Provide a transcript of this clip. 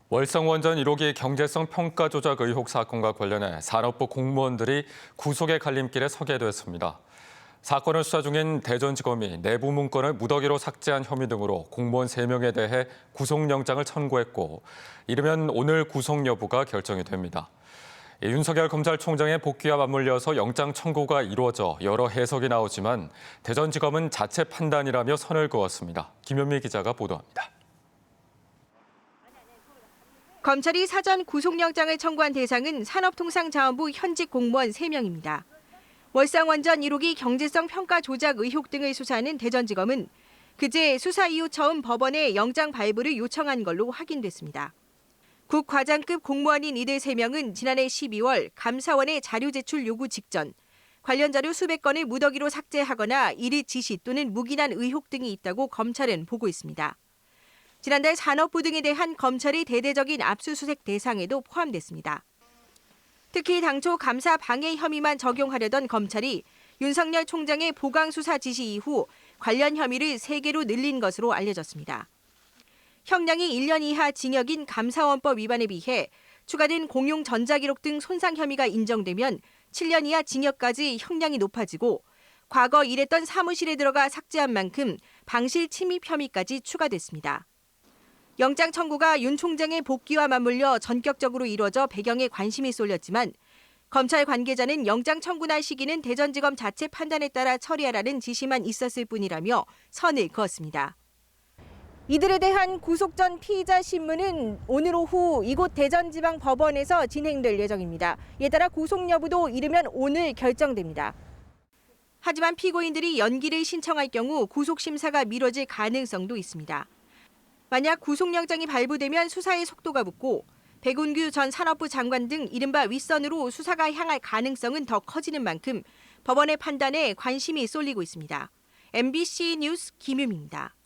월성원전 1호기 경제성 평가 조작 의혹 사건과 관련해 산업부 공무원들이 구속의 갈림길에 서게 됐습니다. 사건을 수사 중인 대전지검이 내부 문건을 무더기로 삭제한 혐의 등으로 공무원 3명에 대해 구속영장을 청구했고 이르면 오늘 구속 여부가 결정이 됩니다. 윤석열 검찰총장의 복귀와 맞물려서 영장 청구가 이루어져 여러 해석이 나오지만 대전지검은 자체 판단이라며 선을 그었습니다. 김현미 기자가 보도합니다. 검찰이 사전 구속영장을 청구한 대상은 산업통상자원부 현직 공무원 3명입니다. 월성원전 1호기 경제성 평가 조작 의혹 등을 수사하는 대전지검은 그제 수사 이후 처음 법원에 영장 발부를 요청한 걸로 확인됐습니다. 국과장급 공무원인 이들 3명은 지난해 12월 감사원에 자료 제출 요구 직전 관련 자료 수백 건을 무더기로 삭제하거나 이를 지시 또는 묵인한 의혹 등이 있다고 검찰은 보고 있습니다. 지난달 산업부 등에 대한 검찰의 대대적인 압수수색 대상에도 포함됐습니다. 특히 당초 감사 방해 혐의만 적용하려던 검찰이 윤석열 총장의 보강 수사 지시 이후 관련 혐의를 3개로 늘린 것으로 알려졌습니다. 형량이 1년 이하 징역인 감사원법 위반에 비해 추가된 공용 전자기록 등 손상 혐의가 인정되면 7년 이하 징역까지 형량이 높아지고 과거 일했던 사무실에 들어가 삭제한 만큼 방실 침입 혐의까지 추가됐습니다. 영장 청구가 윤 총장의 복귀와 맞물려 전격적으로 이루어져 배경에 관심이 쏠렸지만 검찰 관계자는 영장 청구날 시기는 대전지검 자체 판단에 따라 처리하라는 지시만 있었을 뿐이라며 선을 그었습니다. 이들에 대한 구속 전 피의자 신문은 오늘 오후 이곳 대전지방법원에서 진행될 예정입니다. 이에 따라 구속 여부도 이르면 오늘 결정됩니다. 하지만 피고인들이 연기를 신청할 경우 구속 심사가 미뤄질 가능성도 있습니다. 만약 구속영장이 발부되면 수사의 속도가 붙고 백운규 전 산업부 장관 등 이른바 윗선으로 수사가 향할 가능성은 더 커지는 만큼 법원의 판단에 관심이 쏠리고 있습니다. MBC 뉴스 김유미입니다.